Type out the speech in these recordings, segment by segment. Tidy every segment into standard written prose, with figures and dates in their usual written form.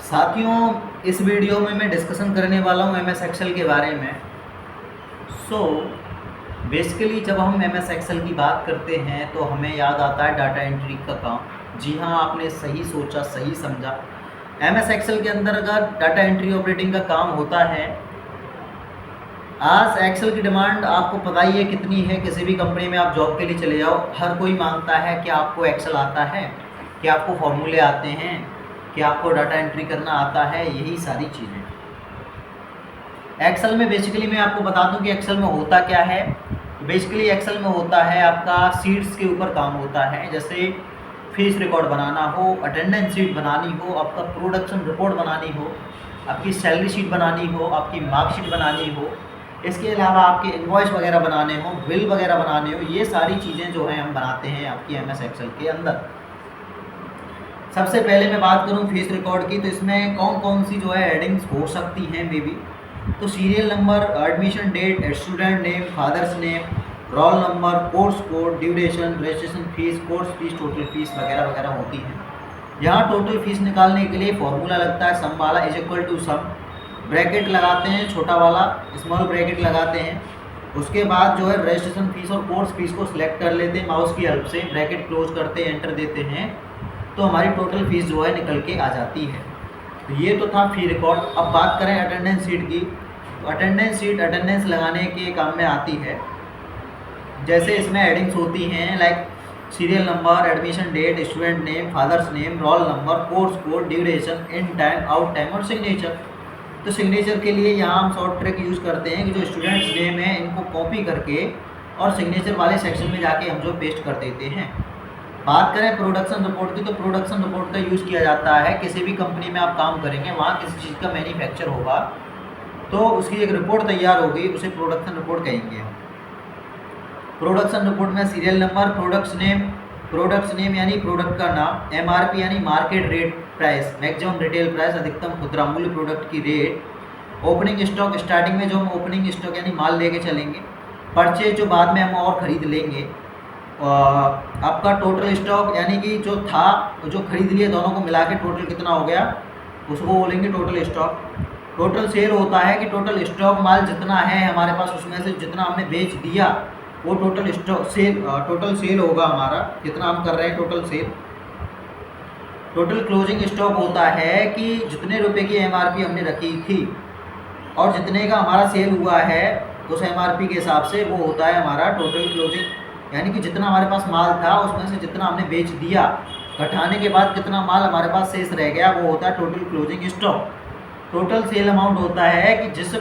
साथियों, इस वीडियो में मैं डिस्कशन करने वाला हूँ एम एस एक्सेल के बारे में। बेसिकली जब हम एम एस एक्सेल की बात करते हैं तो हमें याद आता है डाटा एंट्री का काम। जी हाँ, आपने सही सोचा, सही समझा। एम एस एक्सेल के अंदर अगर डाटा एंट्री ऑपरेटिंग का काम होता है। आज एक्सेल की डिमांड आपको पता ही है कितनी है। किसी भी कंपनी में आप जॉब के लिए चले जाओ, हर कोई मांगता है कि आपको एक्सेल आता है, कि आपको फॉर्मूले आते हैं, कि आपको डाटा एंट्री करना आता है, यही सारी चीज़ें। एक्सेल में बेसिकली मैं आपको बता दूं कि एक्सेल में होता क्या है। बेसिकली एक्सेल में होता है आपका शीट्स के ऊपर काम होता है। जैसे फीस रिकॉर्ड बनाना हो, अटेंडेंस शीट बनानी हो, आपका प्रोडक्शन रिपोर्ट बनानी हो, आपकी सैलरी शीट बनानी हो, आपकी मार्कशीट बनानी हो, इसके अलावा आपके इनवॉइस वगैरह बनाने हो, बिल वगैरह बनाने हो, ये सारी चीज़ें जो हैं हम बनाते हैं आपकी एम एस एक्सेल के अंदर। सबसे पहले मैं बात करूं फीस रिकॉर्ड की, तो इसमें कौन कौन सी जो है हेडिंग्स हो सकती हैं मे बी। तो serial number, admission date, student name, father's name, roll number, course code, duration, registration fees, course fees, total fees वगैरह वगैरह होती हैं। यहाँ टोटल फीस निकालने के लिए फॉर्मूला लगता है सम वाला is equal to sum, bracket लगाते हैं छोटा वाला, स्मॉल ब्रैकेट लगाते हैं। उसके बाद जो है रजिस्ट्रेशन फीस और कोर्स फीस को सिलेक्ट कर लेते हैं माउस की हेल्प से, ब्रैकेट क्लोज करते हैं, एंटर देते हैं, तो हमारी टोटल फीस जो है निकल के आ जाती है। तो ये तो था फी रिकॉर्ड। अब बात करें अटेंडेंस शीट की, तो अटेंडेंस शीट अटेंडेंस लगाने के काम में आती है। जैसे इसमें हेडिंग्स होती हैं like serial number, admission date, student name, father's name, roll number, course code, duration, in time, out time और सिग्नेचर। तो सिग्नेचर के लिए यहाँ हम शॉर्ट ट्रिक यूज़ करते हैं कि जो स्टूडेंट्स नेम है इनको कॉपी करके और सिग्नेचर वाले सेक्शन में जाके हम जो पेस्ट कर देते हैं। बात करें प्रोडक्शन रिपोर्ट की, तो प्रोडक्शन रिपोर्ट का यूज़ किया जाता है किसी भी कंपनी में आप काम करेंगे, वहाँ किसी चीज़ का मैन्युफैक्चर होगा तो उसकी एक रिपोर्ट तैयार होगी, उसे प्रोडक्शन रिपोर्ट कहेंगे। प्रोडक्शन रिपोर्ट में सीरियल नंबर, प्रोडक्ट्स नेम यानी प्रोडक्ट का नाम, एमआरपी यानी market rate price, maximum retail price, अधिकतम खुदरा मूल्य प्रोडक्ट की रेट, ओपनिंग स्टॉक स्टार्टिंग में जो हम ओपनिंग स्टॉक यानी माल लेके चलेंगे, परचेज जो बाद में हम और ख़रीद लेंगे, आपका टोटल स्टॉक यानी कि जो था जो खरीद लिए दोनों को मिला के टोटल कितना हो गया उसको बोलेंगे टोटल स्टॉक। टोटल सेल होता है कि टोटल स्टॉक माल जितना है हमारे पास उसमें से जितना हमने बेच दिया वो टोटल स्टॉक टोटल सेल होगा हमारा, जितना हम कर रहे हैं total sale. Total closing stock होता है कि जितने रुपए की एमआरपी हमने रखी थी और जितने का हमारा सेल हुआ है उस एमआरपी के हिसाब से वो होता है हमारा टोटल क्लोजिंग, यानी कि जितना हमारे पास माल था उसमें से जितना हमने बेच दिया घटाने के बाद कितना माल हमारे पास शेष रह गया वो होता है total closing stock. Total sale amount होता है कि जिस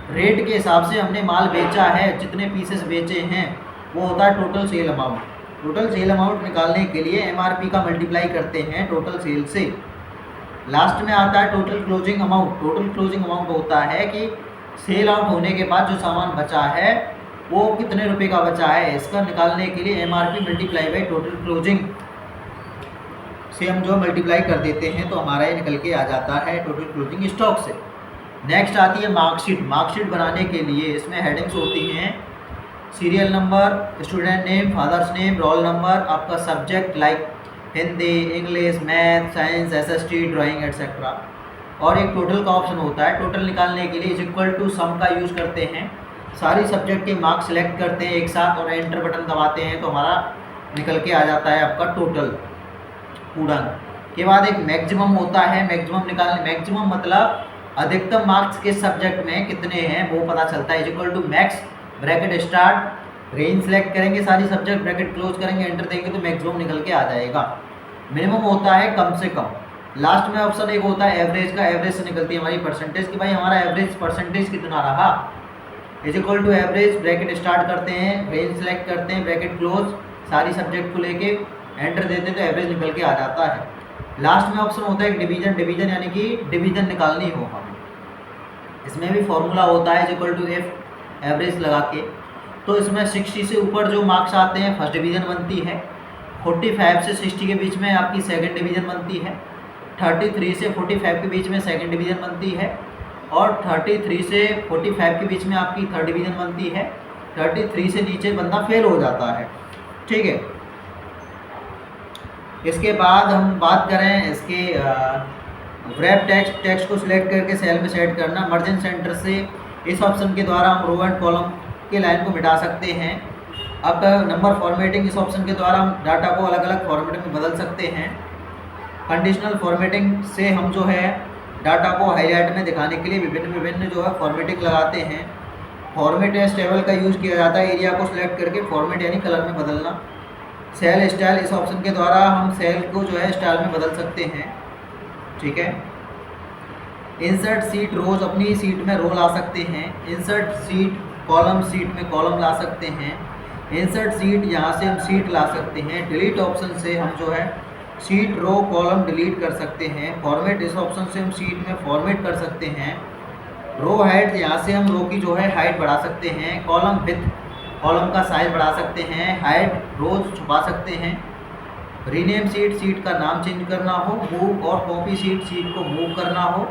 रेट के हिसाब से हमने माल बेचा है, जितने पीसेस बेचे हैं, वो होता है total sale amount. Total sale amount निकालने के लिए एमआरपी का मल्टीप्लाई करते हैं टोटल सेल से। लास्ट में आता है total closing amount. Total closing amount होता है कि सेल आउट होने के बाद जो सामान बचा है वो कितने रुपए का बचा है, इसका निकालने के लिए MRP multiply by total closing से हम जो मल्टीप्लाई कर देते हैं तो हमारा ये निकल के आ जाता है टोटल क्लोजिंग स्टॉक से। नेक्स्ट आती है मार्कशीट। मार्कशीट बनाने के लिए इसमें हेडिंग्स होती हैं serial number, student name, father's name, roll number, आपका subject like Hindi, English, math, science, SST, drawing etcetera, और एक टोटल का ऑप्शन होता है। टोटल निकालने के लिए इज इक्वल टू सम का यूज़ करते हैं। सारी सब्जेक्ट के मार्क्स सेलेक्ट करते हैं एक साथ और एंटर बटन दबाते हैं तो हमारा निकल के आ जाता है आपका टोटल पूरा। के बाद एक मैक्सिमम होता है। मैक्सिमम निकालने, मैक्सिमम मतलब अधिकतम मार्क्स किस सब्जेक्ट में कितने हैं वो पता चलता है। Is equal to max, bracket start, range select करेंगे सारी सब्जेक्ट, ब्रैकेट क्लोज करेंगे, एंटर देंगे तो मैक्सिमम निकल के आ जाएगा। मिनिमम होता है कम से कम। लास्ट में ऑप्शन एक होता है एवरेज का। एवरेज से निकलती है हमारी परसेंटेज कि भाई हमारा एवरेज परसेंटेज कितना रहा। Is equal to average, bracket start करते हैं, रेंज सेलेक्ट करते हैं, ब्रैकेट क्लोज, सारी सब्जेक्ट को लेके एंटर देते हैं तो एवरेज निकल के आ जाता है। लास्ट में ऑप्शन होता है डिवीजन। डिवीजन यानी कि डिवीजन निकालनी हो हमें, इसमें भी फॉर्मूला होता है is equal to F average लगा के। तो इसमें 60 से ऊपर जो मार्क्स आते हैं फर्स्ट डिवीज़न बनती है, 45 से 60 के बीच में आपकी सेकंड डिवीज़न बनती है, 33 से 45 के बीच में सेकंड डिवीज़न बनती है, और 33 से 45 के बीच में आपकी थर्ड डिवीज़न बनती है। 33 से नीचे बंदा फेल हो जाता है, ठीक है। इसके बाद हम बात करें इसके रैप टेक्स्ट को सिलेक्ट करके सेल में सेट करना। मर्जिंग सेंटर से इस ऑप्शन के द्वारा हम रो एंड कॉलम के लाइन को मिटा सकते हैं। अब नंबर फॉर्मेटिंग, इस ऑप्शन के द्वारा हम डाटा को अलग अलग फॉर्मेट में बदल सकते हैं। कंडीशनल फॉर्मेटिंग से हम जो है डाटा को हाईलाइट में दिखाने के लिए विभिन्न जो है फॉर्मेटिंग लगाते हैं। फॉर्मेट एज टेबल का यूज़ किया जाता है, एरिया को सिलेक्ट करके फॉर्मेट यानी कलर में बदलना। सेल स्टाइल, इस ऑप्शन के द्वारा हम सेल को जो है स्टाइल में बदल सकते हैं, ठीक है। इंसर्ट सीट रोज, अपनी सीट में रो ला सकते हैं। इंसर्ट सीट कॉलम, सीट में कॉलम ला सकते हैं। इंसर्ट सीट, यहाँ से हम सीट ला सकते हैं। डिलीट ऑप्शन से हम जो है सीट रो कॉलम डिलीट कर सकते हैं। फॉर्मेट, इस ऑप्शन से हम सीट में फॉर्मेट कर सकते हैं। रो हाइट, यहाँ से हम रो की जो है हाइट बढ़ा सकते हैं। कॉलम विथ, कॉलम का साइज बढ़ा सकते हैं। हाइट रोज छुपा सकते हैं। रीनेम सीट, सीट का नाम चेंज करना हो। मूव और कॉपी सीट, सीट को मूव करना हो।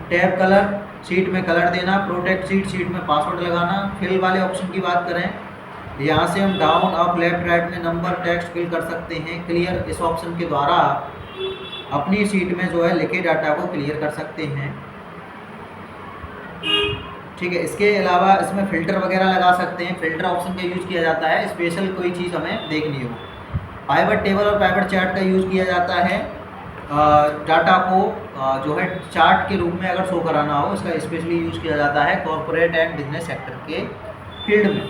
टैब कलर, सीट में कलर देना। प्रोटेक्ट सीट, सीट में पासवर्ड लगाना। फिल वाले ऑप्शन की बात करें, यहाँ से हम डाउन अप लेफ्ट राइट में नंबर टेक्स्ट फिल कर सकते हैं। क्लियर, इस ऑप्शन के द्वारा अपनी सीट में जो है लिखे डाटा को क्लियर कर सकते हैं, ठीक है। इसके अलावा इसमें फ़िल्टर वगैरह लगा सकते हैं। फ़िल्टर ऑप्शन का यूज़ किया जाता है स्पेशल कोई चीज़ हमें देखनी हो। पाइवट टेबल और पाइवट चार्ट का यूज़ किया जाता है डाटा को जो है चार्ट के रूप में अगर शो कराना हो, इसका स्पेशली यूज़ किया जाता है कॉर्पोरेट एंड बिजनेस सेक्टर के फील्ड में।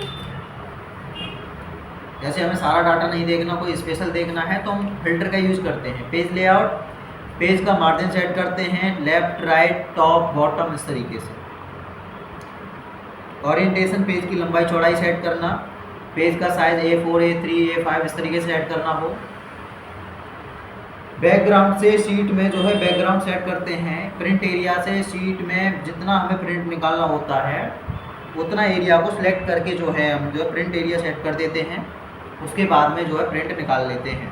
जैसे हमें सारा डाटा नहीं देखना, कोई स्पेशल देखना है तो हम फिल्टर का यूज़ करते हैं। पेज लेआउट, पेज का मार्जिन सेट करते हैं, लेफ्ट राइट टॉप बॉटम इस तरीके से। ओरिएंटेशन, पेज की लंबाई चौड़ाई सेट करना। पेज का साइज A4, A3, A5 इस तरीके से सेट करना हो। बैकग्राउंड से शीट में जो है बैकग्राउंड सेट करते हैं। प्रिंट एरिया से शीट में जितना हमें प्रिंट निकालना होता है उतना एरिया को सिलेक्ट करके जो है हम जो है प्रिंट एरिया सेट कर देते हैं। उसके बाद में जो है प्रिंट निकाल लेते हैं।